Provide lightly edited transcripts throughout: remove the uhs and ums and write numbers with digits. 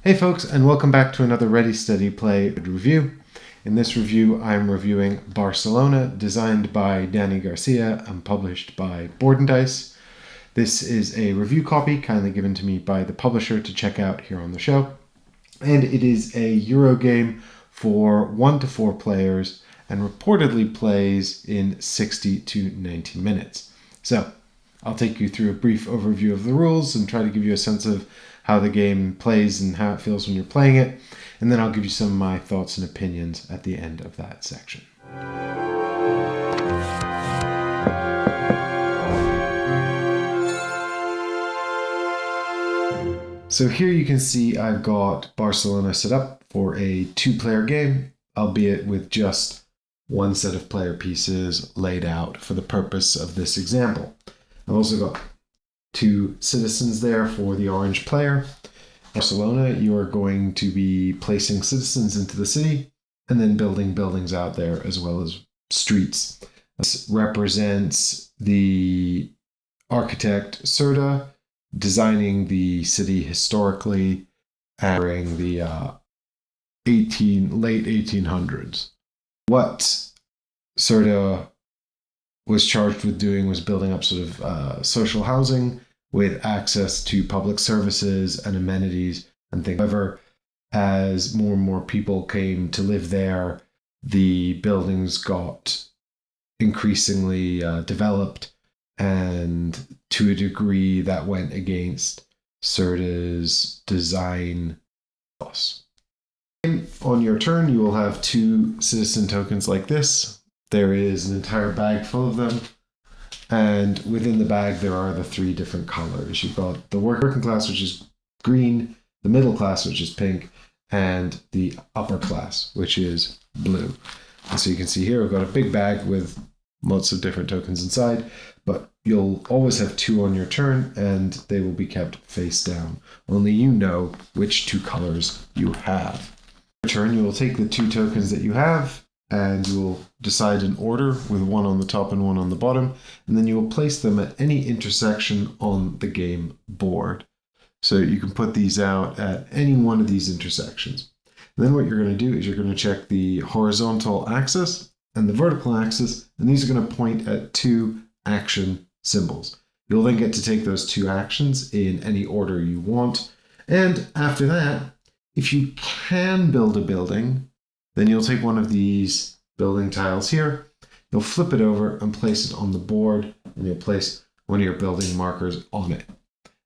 Hey folks, and welcome back to another Ready Steady Play review. In this review, I'm reviewing Barcelona, designed by Danny Garcia and published by Board & Dice. This is a review copy kindly given to me by the publisher to check out here on the show. And it is a Euro game for 1 to 4 players and reportedly plays in 60 to 90 minutes. So, I'll take you through a brief overview of the rules and try to give you a sense of how the game plays and how it feels when you're playing it, and then I'll give you some of my thoughts and opinions at the end of that section. So here you can see I've got Barcelona set up for a 2-player game, albeit with just one set of player pieces laid out for the purpose of this example. I've also got 2 citizens there for the orange player. Barcelona, you are going to be placing citizens into the city and then building buildings out there as well as streets. This represents the architect Cerdà designing the city historically during the late 1800s. What Cerdà was charged with doing was building up sort of social housing with access to public services and amenities and things. However, as more and more people came to live there, the buildings got increasingly developed, and to a degree that went against Cerdà's design. On your turn, you will have 2 citizen tokens like this. There is an entire bag full of them, and within the bag there are the 3 different colors. You've got the working class, which is green, the middle class, which is pink, and the upper class, which is blue. And so you can see here we've got a big bag with lots of different tokens inside, but you'll always have 2 on your turn, and they will be kept face down. Only you know which 2 colors you have. On your turn, you will take the 2 tokens that you have, and you will decide an order with 1 on the top and 1 on the bottom, and then you will place them at any intersection on the game board. So you can put these out at any one of these intersections. And then what you're going to do is you're going to check the horizontal axis and the vertical axis, and these are going to point at 2 action symbols. You'll then get to take those 2 actions in any order you want, and after that, if you can build a building, then you'll take one of these building tiles here, you'll flip it over and place it on the board, and you'll place one of your building markers on it.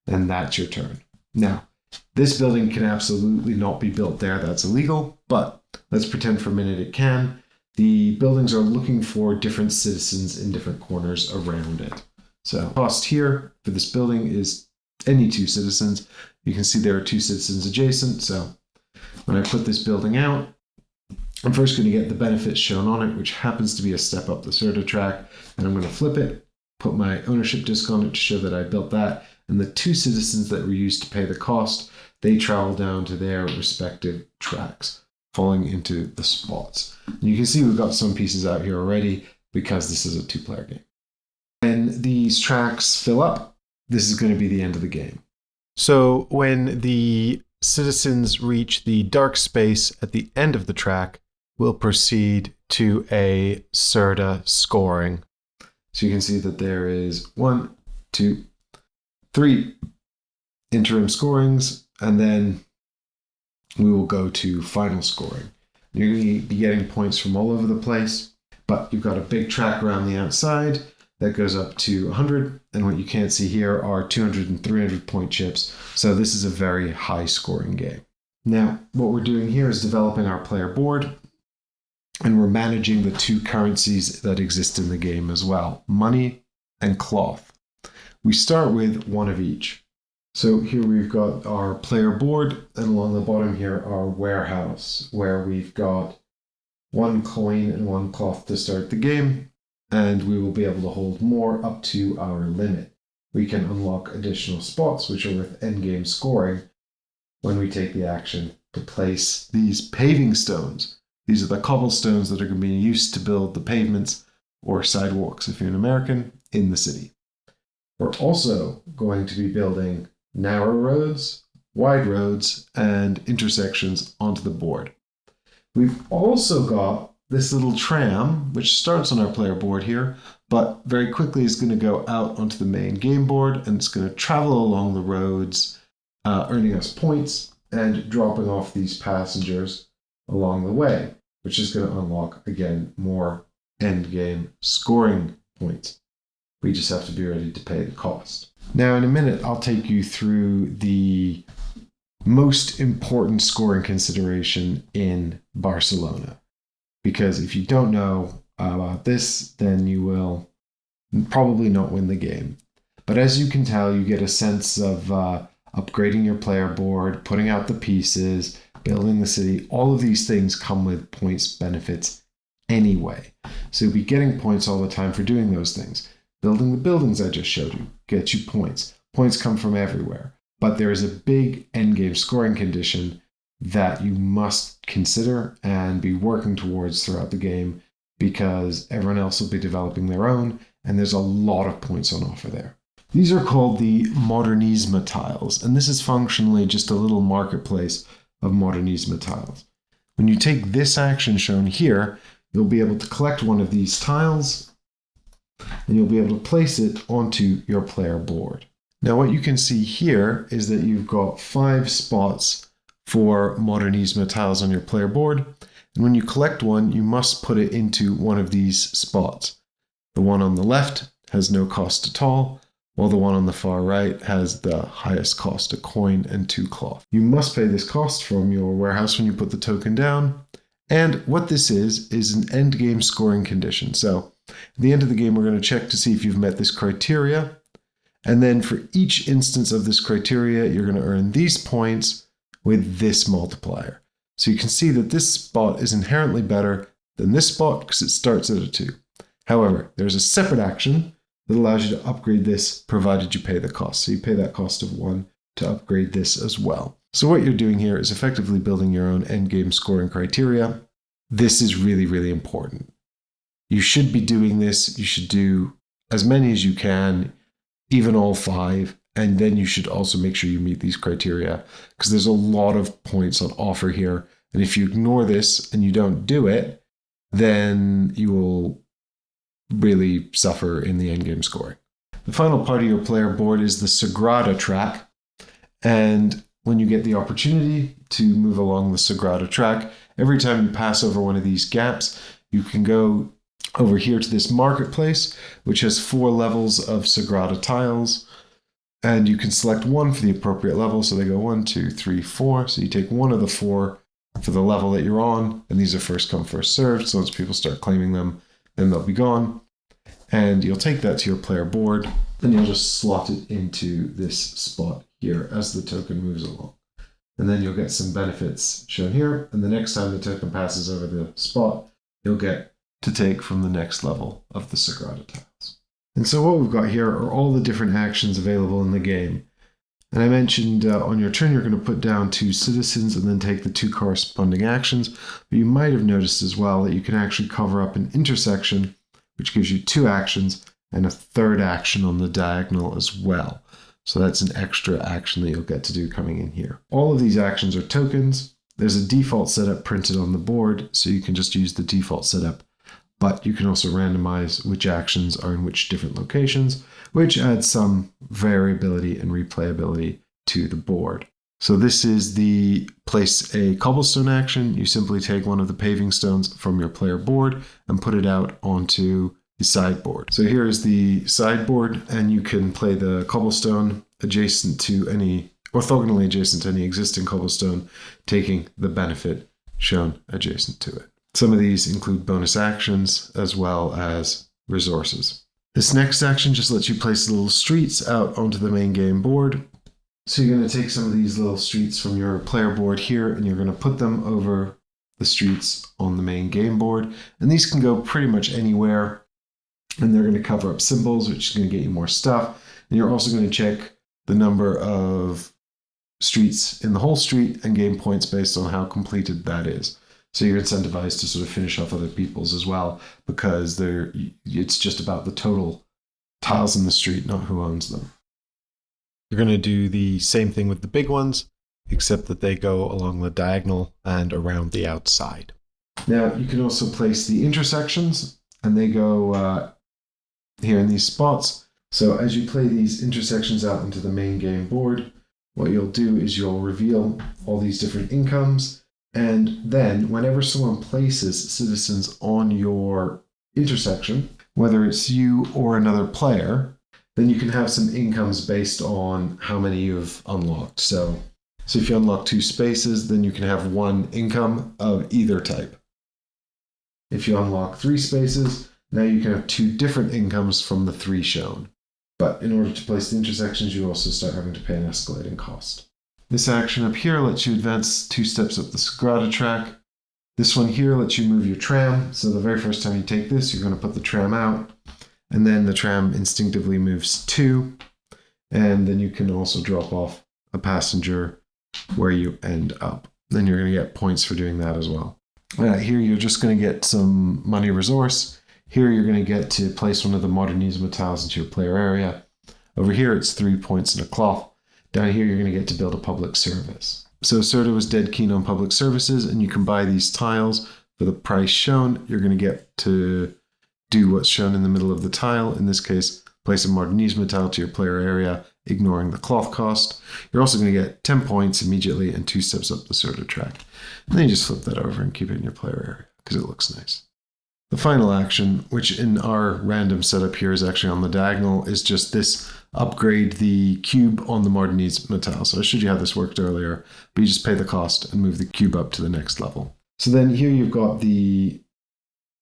And that's your turn. Now, this building can absolutely not be built there. That's illegal, but let's pretend for a minute it can. The buildings are looking for different citizens in different corners around it. So cost here for this building is any 2 citizens. You can see there are 2 citizens adjacent. So when I put this building out, I'm first going to get the benefits shown on it, which happens to be a step up the Cerdà track, and I'm going to flip it, put my ownership disc on it to show that I built that, and the 2 citizens that were used to pay the cost, they travel down to their respective tracks, falling into the spots. And you can see we've got some pieces out here already because this is a 2-player game. When these tracks fill up, this is going to be the end of the game. So when the citizens reach the dark space at the end of the track, we'll proceed to a Cerdà scoring. So you can see that there is 1, 2, 3 interim scorings, and then we will go to final scoring. You're going to be getting points from all over the place, but you've got a big track around the outside that goes up to 100, and what you can't see here are 200 and 300 point chips, so this is a very high scoring game. Now, what we're doing here is developing our player board, and we're managing the 2 currencies that exist in the game as well, money and cloth. We start with 1 of each. So here we've got our player board, and along the bottom here our warehouse, where we've got 1 coin and 1 cloth to start the game, and we will be able to hold more up to our limit. We can unlock additional spots, which are with endgame scoring, when we take the action to place these paving stones. These are the cobblestones that are going to be used to build the pavements or sidewalks, if you're an American, in the city. We're also going to be building narrow roads wide roads and intersections onto the board. We've also got this little tram, which starts on our player board here, but very quickly is going to go out onto the main game board, and it's going to travel along the roads, earning us points and dropping off these passengers along the way, which is going to unlock, again, more end game scoring points. We just have to be ready to pay the cost. Now, in a minute, I'll take you through the most important scoring consideration in Barcelona. Because if you don't know about this, then you will probably not win the game. But as you can tell, you get a sense of upgrading your player board, putting out the pieces, building the city. All of these things come with points benefits anyway. So you'll be getting points all the time for doing those things. Building the buildings I just showed you gets you points. Points come from everywhere. But there is a big endgame scoring condition that you must consider and be working towards throughout the game, because everyone else will be developing their own, and there's a lot of points on offer there. These are called the Modernisme tiles, and this is functionally just a little marketplace of Modernisme tiles. When you take this action shown here, you'll be able to collect one of these tiles, and you'll be able to place it onto your player board. Now what you can see here is that you've got 5 spots for Modernisme tiles on your player board, and when you collect one, you must put it into one of these spots. The one on the left has no cost at all, while the one on the far right has the highest cost, a coin and 2 cloth. You must pay this cost from your warehouse when you put the token down, and what this is an end game scoring condition. So at the end of the game, we're going to check to see if you've met this criteria. And then for each instance of this criteria, you're going to earn these points with this multiplier. So you can see that this spot is inherently better than this spot because it starts at a 2. However, there's a separate action that allows you to upgrade this provided you pay the cost. So you pay that cost of 1 to upgrade this as well. So what you're doing here is effectively building your own endgame scoring criteria. This is really, really important. You should be doing this. You should do as many as you can, even all 5, and then you should also make sure you meet these criteria, because there's a lot of points on offer here, and if you ignore this and you don't do it, then you will really suffer in the endgame scoring. The final part of your player board is the Sagrada track, and when you get the opportunity to move along the Sagrada track, every time you pass over one of these gaps, you can go over here to this marketplace, which has 4 levels of Sagrada tiles, and you can select one for the appropriate level. So they go 1, 2, 3, 4. So you take one of the 4 for the level that you're on, and these are first come, first served. So once people start claiming them, then they'll be gone. And you'll take that to your player board, and you'll just slot it into this spot here as the token moves along. And then you'll get some benefits shown here, and the next time the token passes over the spot, you'll get to take from the next level of the Sagrada tiles. And so what we've got here are all the different actions available in the game. And I mentioned on your turn, you're going to put down 2 citizens and then take the 2 corresponding actions. But you might have noticed as well that you can actually cover up an intersection, which gives you 2 actions and a 3rd action on the diagonal as well. So that's an extra action that you'll get to do coming in here. All of these actions are tokens. There's a default setup printed on the board, so you can just use the default setup. But you can also randomize which actions are in which different locations, which adds some variability and replayability to the board. So this is the place a cobblestone action. You simply take one of the paving stones from your player board and put it out onto the sideboard. So here is the sideboard, and you can play the cobblestone adjacent to any, orthogonally adjacent to any existing cobblestone, taking the benefit shown adjacent to it. Some of these include bonus actions as well as resources. This next action just lets you place little streets out onto the main game board. So you're going to take some of these little streets from your player board here, and you're going to put them over the streets on the main game board. And these can go pretty much anywhere, and they're going to cover up symbols, which is going to get you more stuff. And you're also going to check the number of streets in the whole street and gain points based on how completed that is. So you're incentivized to sort of finish off other people's as well, because it's just about the total tiles in the street, not who owns them. You're going to do the same thing with the big ones. except that they go along the diagonal and around the outside. Now, you can also place the intersections, and they go here in these spots. So as you play these intersections out into the main game board, what you'll do is you'll reveal all these different incomes, and then whenever someone places citizens on your intersection, whether it's you or another player, then you can have some incomes based on how many you've unlocked. So if you unlock 2 spaces, then you can have 1 income of either type. If you unlock 3 spaces, now you can have 2 different incomes from the 3 shown. But in order to place the intersections, you also start having to pay an escalating cost. This action up here lets you advance 2 steps up the Cerdà track. This one here lets you move your tram. So the very first time you take this, you're going to put the tram out, and then the tram instinctively moves 2, and then you can also drop off a passenger where you end up. Then you're going to get points for doing that as well. Here you're just going to get some money resource. Here you're going to get to place one of the modernismo tiles into your player area. Over here it's 3 points and a cloth. Down here you're going to get to build a public service. So Cerdà was dead keen on public services, and you can buy these tiles for the price shown. You're going to get to do what's shown in the middle of the tile. In this case, place a modernismo tile to your player area, ignoring the cloth cost. You're also going to get 10 points immediately and 2 steps up the Cerdà track. And then you just flip that over and keep it in your player area because it looks nice. The final action, which in our random setup here is actually on the diagonal, is just this: upgrade the cube on the modernismo tile. So I showed you how this worked earlier, but you just pay the cost and move the cube up to the next level. So then here you've got the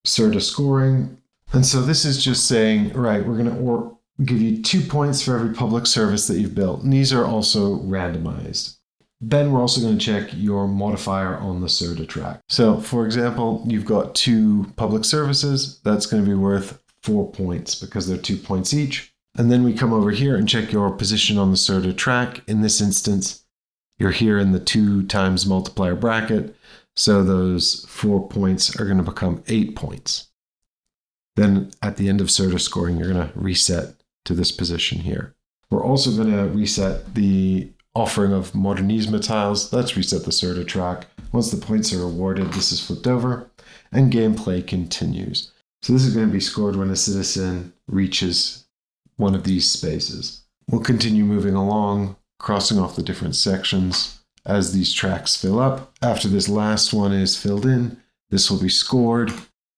Cerdà scoring. And so this is just saying, right, we're going to give you 2 points for every public service that you've built. And these are also randomized. Then we're also going to check your modifier on the Cerdà track. So for example, you've got 2 public services. That's going to be worth 4 points because they're 2 points each. And then we come over here and check your position on the Cerdà track. In this instance, you're here in the 2 times multiplier bracket. So those 4 points are going to become 8 points. Then at the end of Cerdà scoring, you're going to reset to this position here. We're also going to reset the offering of modernismo tiles. Let's reset the Cerdà track. Once the points are awarded, this is flipped over and gameplay continues. So this is going to be scored when a citizen reaches one of these spaces. We'll continue moving along, crossing off the different sections as these tracks fill up. After this last one is filled in, this will be scored.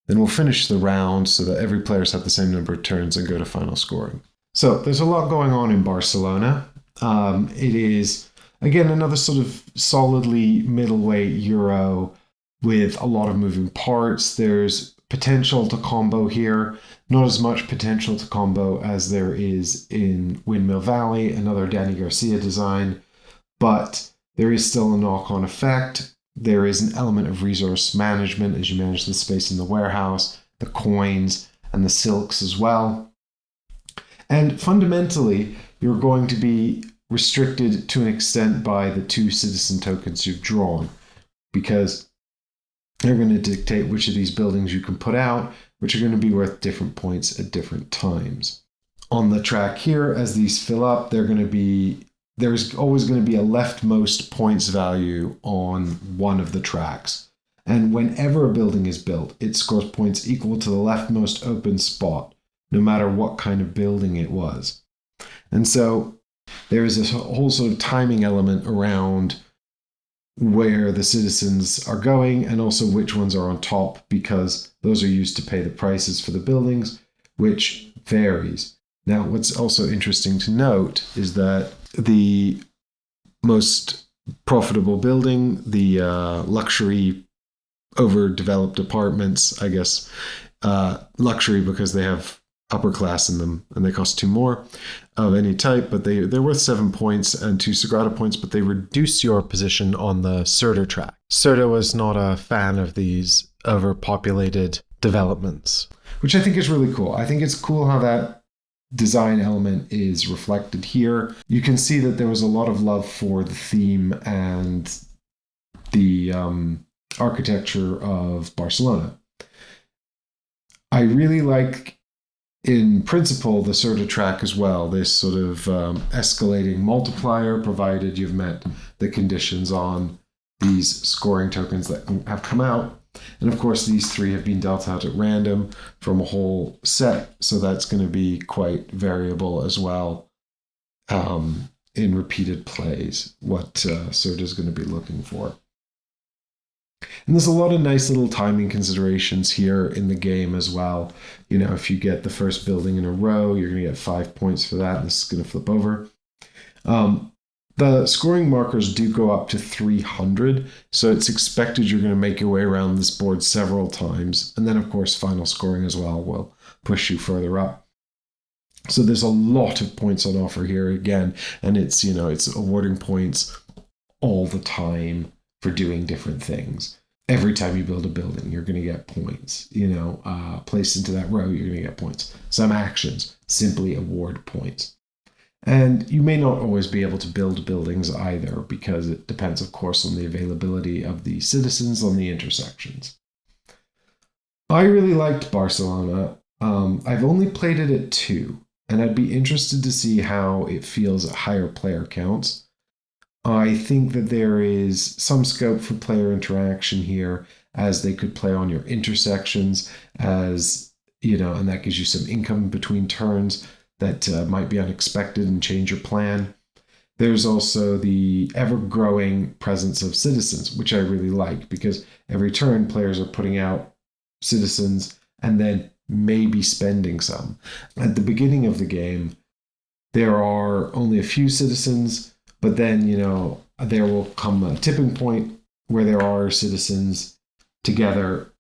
Then we'll finish the round so that every player's had the same number of turns and go to final scoring. So there's a lot going on in Barcelona. It is, again, another sort of solidly middleweight Euro with a lot of moving parts. There's potential to combo here, not as much potential to combo as there is in Windmill Valley, another Danny Garcia design, but there is still a knock-on effect. There is an element of resource management as you manage the space in the warehouse, the coins, and the silks as well. And fundamentally, you're going to be restricted to an extent by the 2 citizen tokens you've drawn, because they're going to dictate which of these buildings you can put out, which are going to be worth different points at different times. On the track here, as these fill up, there's always going to be a leftmost points value on one of the tracks. And whenever a building is built, it scores points equal to the leftmost open spot, no matter what kind of building it was. And so there is this whole sort of timing element around where the citizens are going and also which ones are on top, because those are used to pay the prices for the buildings, which varies. Now, what's also interesting to note is that the most profitable building, the luxury overdeveloped apartments, I guess, luxury because they have upper class in them and they cost 2 more of any type, but they're worth 7 points and 2 Sagrada points, but they reduce your position on the Cerdà track. Cerdà was not a fan of these overpopulated developments, which I think is really cool. I think it's cool how that design element is reflected here. You can see that there was a lot of love for the theme and the architecture of Barcelona. I really like in principle, the Cerdà track as well, this sort of escalating multiplier, provided you've met the conditions on these scoring tokens that have come out. And of course, these 3 have been dealt out at random from a whole set, so that's going to be quite variable as well in repeated plays, what Cerdà is going to be looking for. And there's a lot of nice little timing considerations here in the game as well. You know, if you get the first building in a row, you're going to get 5 points for that, and this is going to flip over. The scoring markers do go up to 300, so it's expected you're going to make your way around this board several times. And then, of course, final scoring as well will push you further up. So there's a lot of points on offer here again, and it's, you know, it's awarding points all the time for doing different things. Every time you build a building, you're going to get points. You know, placed into that row, you're going to get points. Some actions simply award points. And you may not always be able to build buildings either, because it depends, of course, on the availability of the citizens on the intersections. I really liked Barcelona. I've only played it at 2, and I'd be interested to see how it feels at higher player counts. I think that there is some scope for player interaction here, as they could play on your intersections, as, you know, and that gives you some income between turns that might be unexpected and change your plan. There's also the ever-growing presence of citizens, which I really like, because every turn players are putting out citizens and then maybe spending some. At the beginning of the game, there are only a few citizens, but then, you know, there will come a tipping point where there are citizens together,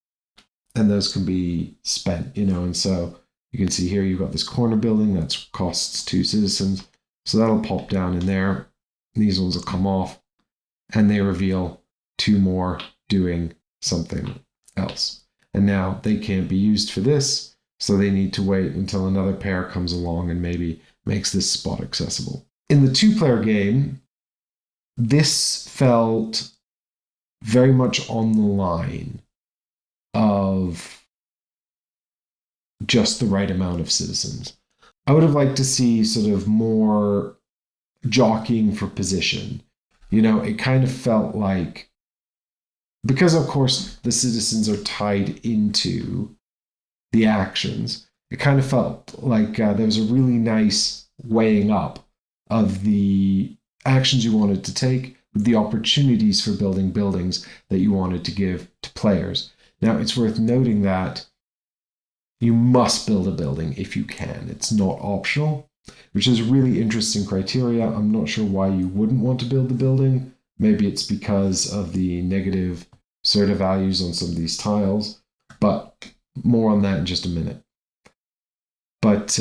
and those can be spent, you know, and so you can see here you've got this corner building that costs 2 citizens. So that'll pop down in there. These ones will come off, and they reveal 2 more doing something else. And now they can't be used for this, so they need to wait until another pair comes along and maybe makes this spot accessible. In the 2-player game, this felt very much on the line of just the right amount of citizens. I would have liked to see sort of more jockeying for position. You know, it kind of felt like, because of course the citizens are tied into the actions, it kind of felt like there was a really nice weighing up of the actions you wanted to take with the opportunities for building buildings that you wanted to give to players. Now, it's worth noting that you must build a building if you can. It's not optional, which is a really interesting criteria. I'm not sure why you wouldn't want to build the building. Maybe it's because of the negative Cerdà values on some of these tiles, but more on that in just a minute. But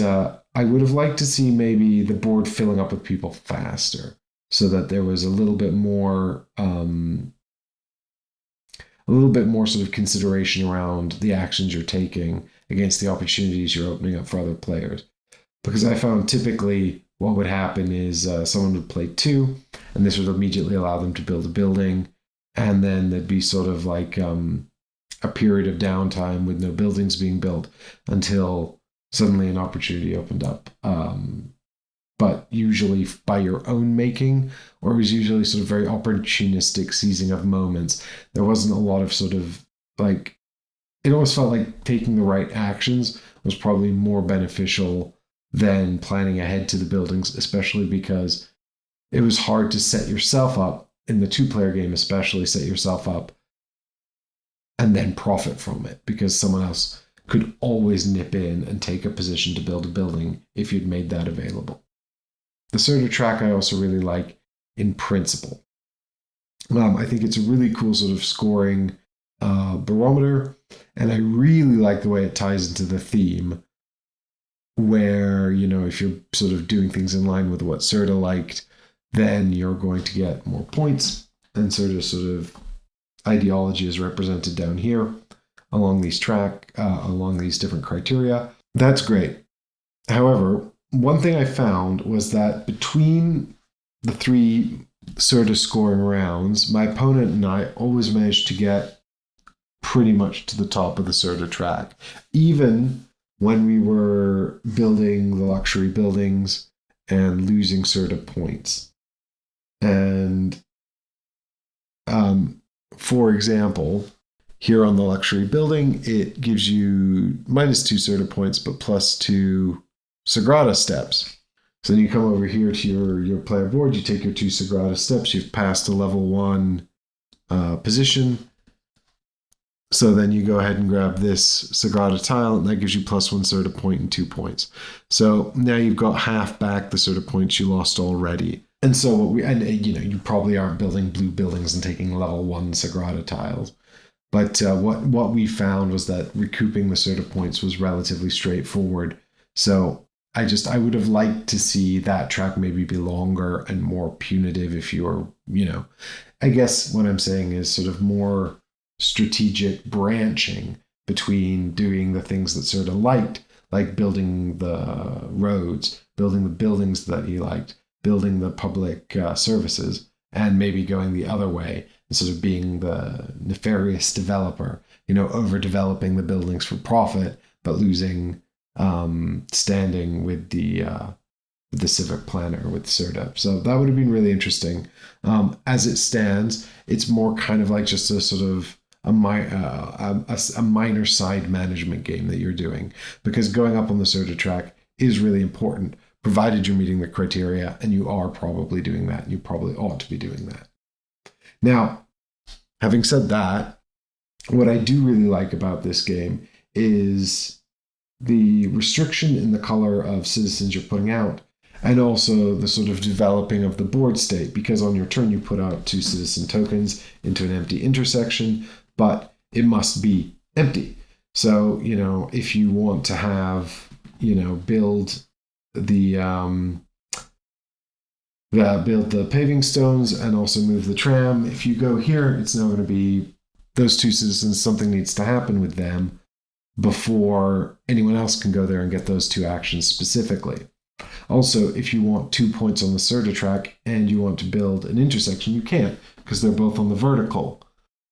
I would have liked to see maybe the board filling up with people faster, so that there was a little bit more sort of consideration around the actions you're taking against the opportunities you're opening up for other players. Because I found typically what would happen is someone would play 2, and this would immediately allow them to build a building, and then there'd be sort of like a period of downtime with no buildings being built until suddenly an opportunity opened up. But usually by your own making, or it was usually sort of very opportunistic seizing of moments. There wasn't a lot of sort of like, it almost felt like taking the right actions was probably more beneficial than planning ahead to the buildings, especially because it was hard to set yourself up in the 2-player game, especially set yourself up and then profit from it, because someone else could always nip in and take a position to build a building if you'd made that available. The Cerdà track I also really like in principle. I think it's a really cool sort of scoring barometer, and I really like the way it ties into the theme, where, you know, if you're sort of doing things in line with what Cerdà liked, then you're going to get more points, and Cerdà's sort of ideology is represented down here along these different criteria. That's great. However, one thing I found was that between the 3 Cerdà scoring rounds, my opponent and I always managed to get pretty much to the top of the Cerdà track, even when we were building the luxury buildings and losing Cerdà points. And for example, here on the luxury building, it gives you -2 Cerdà points, but +2 Sagrada steps. So then you come over here to your player board, you take your 2 Sagrada steps, you've passed a level 1 position. So then you go ahead and grab this Sagrada tile, and that gives you +1 Cerdà point and 2 points. So now you've got half back the Cerdà points you lost already. And so you probably aren't building blue buildings and taking level 1 Sagrada tiles. But what we found was that recouping the Cerdà points was relatively straightforward. So I would have liked to see that track maybe be longer and more punitive if you're, I guess what I'm saying is sort of more strategic branching between doing the things that Cerdà liked, like building the roads, building the buildings that he liked, building the public services, and maybe going the other way and sort of being the nefarious developer, overdeveloping the buildings for profit, but losing standing with the civic planner with Cerdà. So that would have been really interesting. As it stands, it's more kind of like just a sort of a minor side management game that you're doing, because going up on the Cerdà track is really important, provided you're meeting the criteria, and you are probably doing that, and you probably ought to be doing that. Now, having said that, what I do really like about this game is the restriction in the color of citizens you're putting out, and also the sort of developing of the board state, because on your turn you put out 2 citizen tokens into an empty intersection, but it must be empty. So, if you want to have, build the paving stones and also move the tram, if you go here, it's now going to be those 2 citizens, something needs to happen with them before anyone else can go there and get those 2 actions specifically. Also, if you want 2 points on the Cerdà track and you want to build an intersection, you can't, because they're both on the vertical,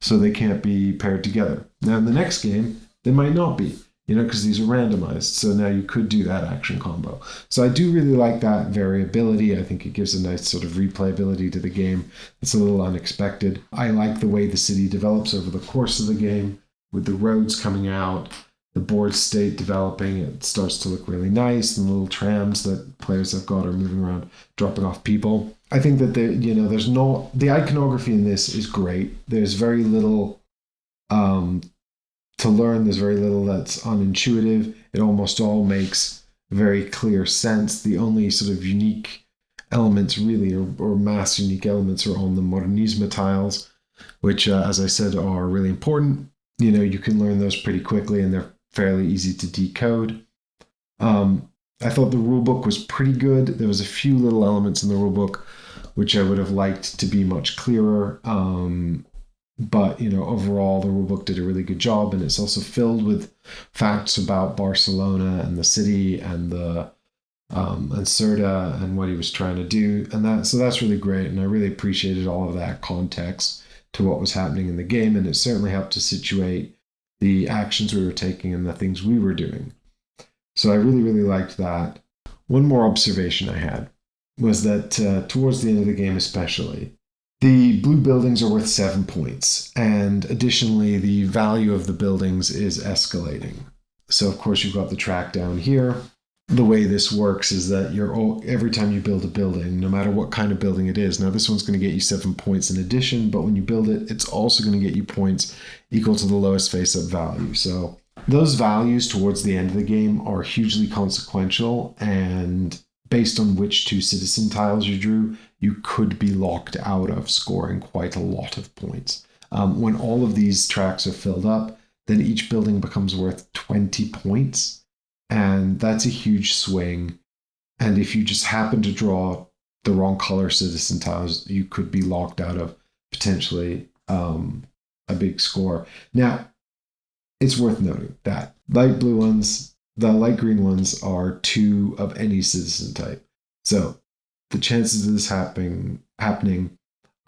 so they can't be paired together. Now in the next game, they might not be, because these are randomized, so now you could do that action combo. So I do really like that variability. I think it gives a nice sort of replayability to the game. It's a little unexpected. I like the way the city develops over the course of the game, with the roads coming out, the board state developing. It starts to look really nice, and the little trams that players have got are moving around, dropping off people. I think that the iconography in this is great. There's very little to learn. There's very little that's unintuitive. It almost all makes very clear sense. The only sort of unique elements really, or mass unique elements, are on the Modernisme tiles, which, as I said, are really important. You can learn those pretty quickly, and they're fairly easy to decode. I thought the rulebook was pretty good. There was a few little elements in the rulebook which I would have liked to be much clearer. But, overall, the rulebook did a really good job, and it's also filled with facts about Barcelona and the city and and Cerdà and what he was trying to do. So that's really great, and I really appreciated all of that context to what was happening in the game, and it certainly helped to situate the actions we were taking and the things we were doing. So I really, really liked that. One more observation I had was that towards the end of the game especially, the blue buildings are worth 7 points, and additionally the value of the buildings is escalating. So of course you've got the track down here. The way this works is that every time you build a building, no matter what kind of building it is, now this one's going to get you 7 points in addition, but when you build it, it's also going to get you points equal to the lowest face-up value. So those values towards the end of the game are hugely consequential, and based on which 2 citizen tiles you drew, you could be locked out of scoring quite a lot of points. When all of these tracks are filled up, then each building becomes worth 20 points. And that's a huge swing. And if you just happen to draw the wrong color citizen tiles, you could be locked out of potentially a big score. Now, it's worth noting that the light green ones are 2 of any citizen type. So the chances of this happening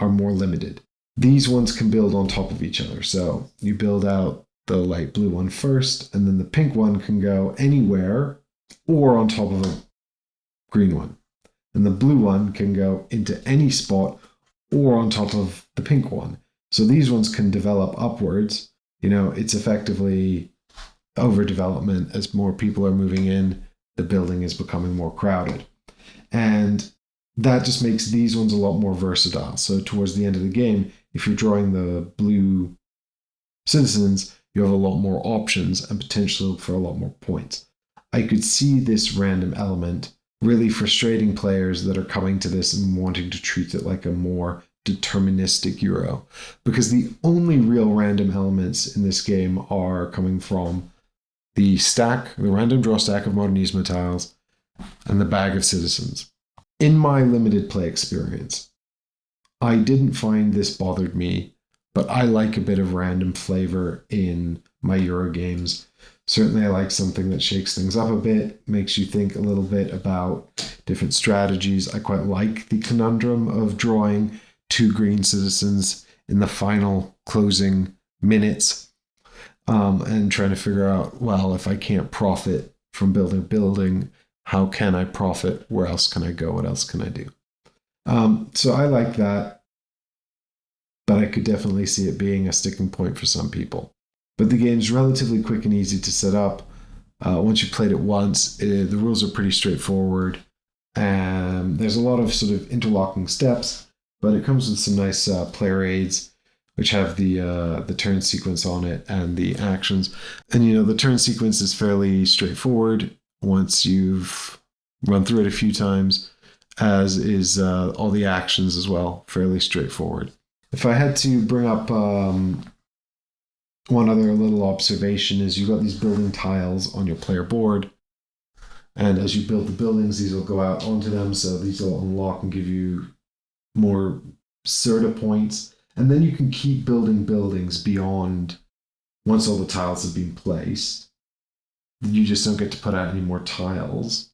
are more limited. These ones can build on top of each other. So you build out the light blue one first, and then the pink one can go anywhere or on top of a green one. And the blue one can go into any spot or on top of the pink one. So these ones can develop upwards. It's effectively overdevelopment. As more people are moving in, the building is becoming more crowded. And that just makes these ones a lot more versatile. So towards the end of the game, if you're drawing the blue citizens, you have a lot more options and potential for a lot more points. I could see this random element really frustrating players that are coming to this and wanting to treat it like a more deterministic Euro, because the only real random elements in this game are coming from the random draw stack of Modernismo tiles, and the bag of citizens. In my limited play experience, I didn't find this bothered me, but I like a bit of random flavor in my Euro games. Certainly I like something that shakes things up a bit, makes you think a little bit about different strategies. I quite like the conundrum of drawing 2 green citizens in the final closing minutes, and trying to figure out, well, if I can't profit from building a building, how can I profit? Where else can I go? What else can I do? So I like that, but I could definitely see it being a sticking point for some people. But the game's relatively quick and easy to set up. Once you've played it once, the rules are pretty straightforward. And there's a lot of sort of interlocking steps, but it comes with some nice player aids, which have the turn sequence on it and the actions. And, the turn sequence is fairly straightforward once you've run through it a few times, as is all the actions as well, fairly straightforward. If I had to bring up one other little observation, is you've got these building tiles on your player board, and as you build the buildings, these will go out onto them, so these will unlock and give you more Cerdà points, and then you can keep building buildings beyond once all the tiles have been placed. You just don't get to put out any more tiles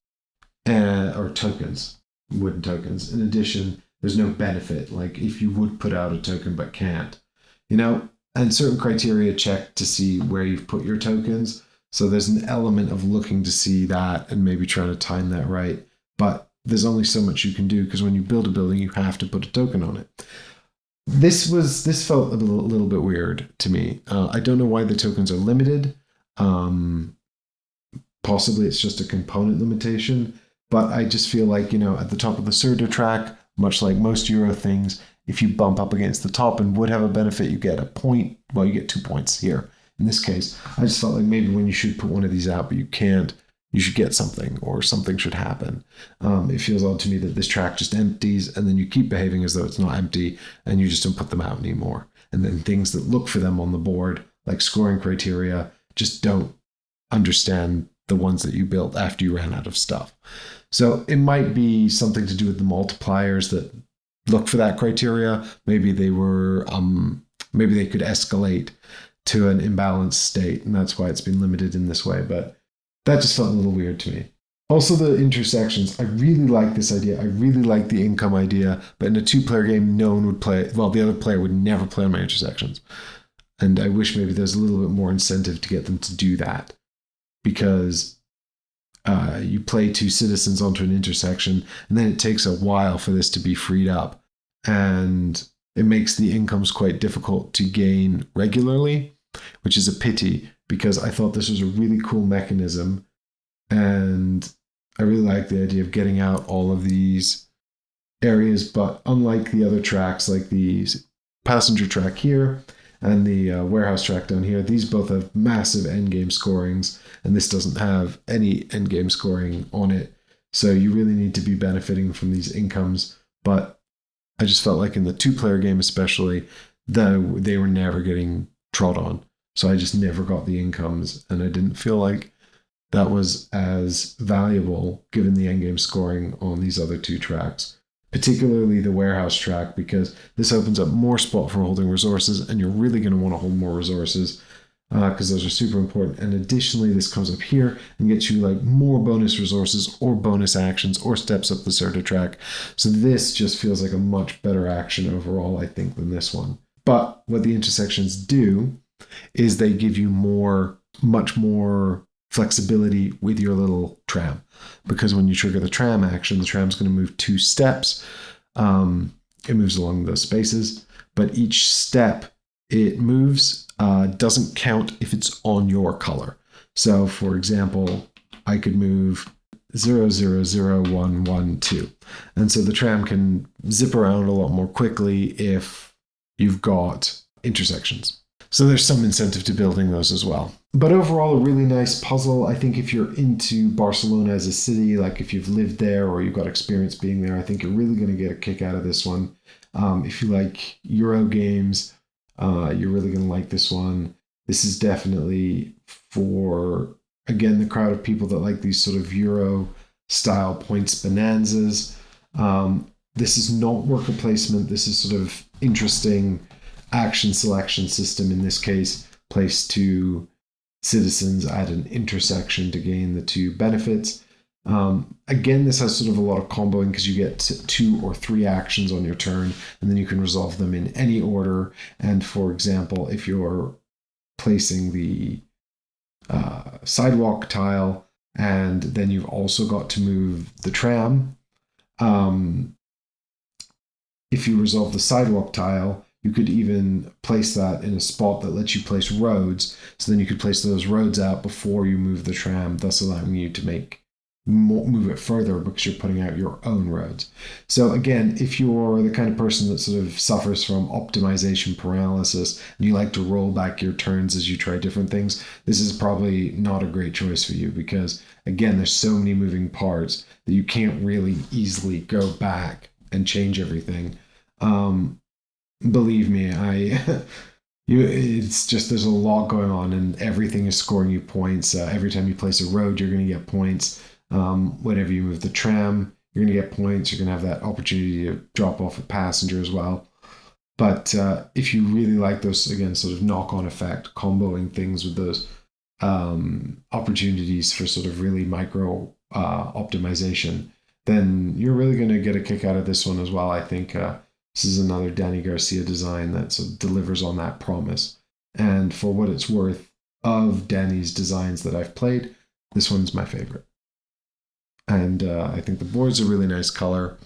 or tokens, wooden tokens. In addition, there's no benefit, like if you would put out a token but can't, and certain criteria check to see where you've put your tokens. So there's an element of looking to see that and maybe trying to time that right. But there's only so much you can do, because when you build a building, you have to put a token on it. This felt a little bit weird to me. I don't know why the tokens are limited. Possibly it's just a component limitation, but I just feel like, at the top of the Cerdà track, much like most Euro things, if you bump up against the top and would have a benefit, you get a point. Well, you get 2 points here. In this case, I just felt like maybe when you should put one of these out, but you can't, you should get something, or something should happen. It feels odd to me that this track just empties, and then you keep behaving as though it's not empty, and you just don't put them out anymore. And then things that look for them on the board, like scoring criteria, just don't understand the ones that you built after you ran out of stuff. So it might be something to do with the multipliers that look for that criteria. Maybe they were, maybe they could escalate to an imbalanced state, and that's why it's been limited in this way. But that just felt a little weird to me. Also, the intersections. I really like this idea. I really like the income idea, but in a 2-player game, no one would play. Well, the other player would never play on my intersections. And I wish maybe there's a little bit more incentive to get them to do that, because you play 2 citizens onto an intersection, and then it takes a while for this to be freed up. And it makes the incomes quite difficult to gain regularly, which is a pity, because I thought this was a really cool mechanism. And I really like the idea of getting out all of these areas. But unlike the other tracks, like the passenger track here and the warehouse track down here, these both have massive endgame scorings, and this doesn't have any endgame scoring on it. So you really need to be benefiting from these incomes. But I just felt like in the 2-player game especially, they were never getting trod on. So I just never got the incomes, and I didn't feel like that was as valuable given the endgame scoring on these other 2 tracks. Particularly the warehouse track, because this opens up more spot for holding resources, and you're really going to want to hold more resources because those are super important. And additionally, this comes up here and gets you like more bonus resources or bonus actions or steps up the Cerdà track. So this just feels like a much better action overall, I think, than this one. But what the intersections do is they give you much more flexibility with your little tram. Because when you trigger the tram action, the tram's going to move 2 steps. It moves along those spaces, but each step it moves doesn't count if it's on your color. So, for example, I could move 000112. And so the tram can zip around a lot more quickly if you've got intersections. So there's some incentive to building those as well. But overall, a really nice puzzle. I think if you're into Barcelona as a city, like if you've lived there or you've got experience being there, I think you're really going to get a kick out of this one. If you like Euro games, you're really going to like this one. This is definitely for, again, the crowd of people that like these sort of Euro style points bonanzas. This is not worker placement. This is sort of interesting action selection system, in this case, placed to citizens at an intersection to gain the 2 benefits. Again, this has sort of a lot of comboing because you get 2 or 3 actions on your turn, and then you can resolve them in any order. And for example, if you're placing the sidewalk tile, and then you've also got to move the tram, if you resolve the sidewalk tile, you could even place that in a spot that lets you place roads. So then you could place those roads out before you move the tram, thus allowing you to move it further because you're putting out your own roads. So again, if you're the kind of person that sort of suffers from optimization paralysis and you like to roll back your turns as you try different things, this is probably not a great choice for you because, again, there's so many moving parts that you can't really easily go back and change everything. Believe me, it's just there's a lot going on and everything is scoring you points. Every time you place a road, you're going to get points. Whenever you move the tram, you're going to get points. You're going to have that opportunity to drop off a passenger as well. But if you really like those, again, sort of knock-on effect, comboing things with those opportunities for sort of really micro optimization, then you're really going to get a kick out of this one as well. I think this is another Danny Garcia design that sort of delivers on that promise. And for what it's worth, of Danny's designs that I've played, this one's my favorite. And I think the board's a really nice color.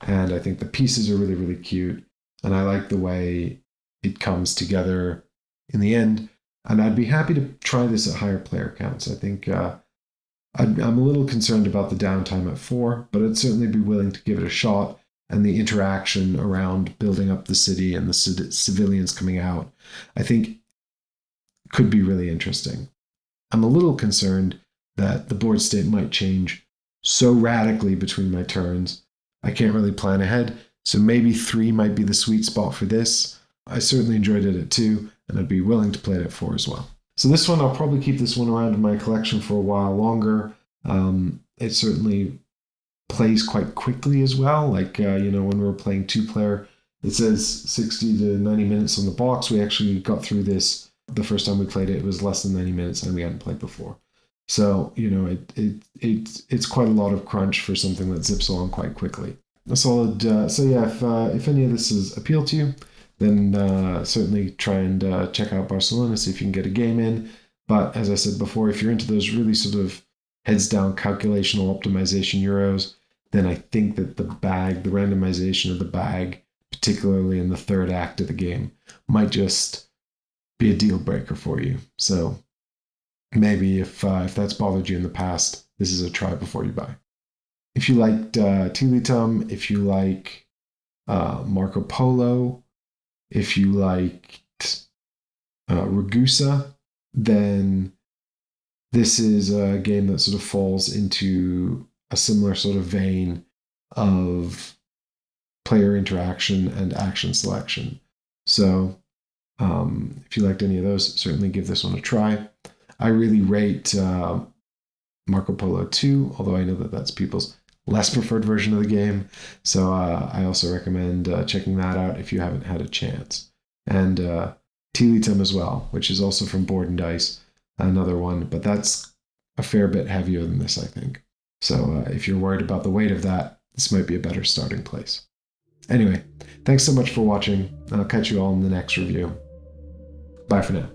And I think the pieces are really, really cute. And I like the way it comes together in the end. And I'd be happy to try this at higher player counts. I think I'm a little concerned about the downtime at 4, but I'd certainly be willing to give it a shot. And the interaction around building up the city and the civilians coming out, I think could be really interesting. I'm a little concerned that the board state might change so radically between my turns. I can't really plan ahead, so maybe 3 might be the sweet spot for this. I certainly enjoyed it at 2, and I'd be willing to play it at 4 as well. So this one, I'll probably keep this one around in my collection for a while longer. It certainly plays quite quickly as well. Like, when we were playing 2-player, it says 60 to 90 minutes on the box. We actually got through this the first time we played it. It was less than 90 minutes and we hadn't played before. So, it's quite a lot of crunch for something that zips along quite quickly. A solid, if any of this has appealed to you, then certainly try and check out Barcelona, see if you can get a game in. But as I said before, if you're into those really sort of heads down calculational optimization Euros, then I think that the randomization of the bag, particularly in the 3rd act of the game, might just be a deal breaker for you. So maybe if that's bothered you in the past, this is a try before you buy. If you liked Tilitum, if you like Marco Polo, if you liked Ragusa, then this is a game that sort of falls into a similar sort of vein of player interaction and action selection. So if you liked any of those, certainly give this one a try. I really rate Marco Polo 2, although I know that that's people's less preferred version of the game. So I also recommend checking that out if you haven't had a chance. And Tilitum as well, which is also from Board and Dice, another one, but that's a fair bit heavier than this, I think. So if you're worried about the weight of that, this might be a better starting place. Anyway, thanks so much for watching. I'll catch you all in the next review. Bye for now.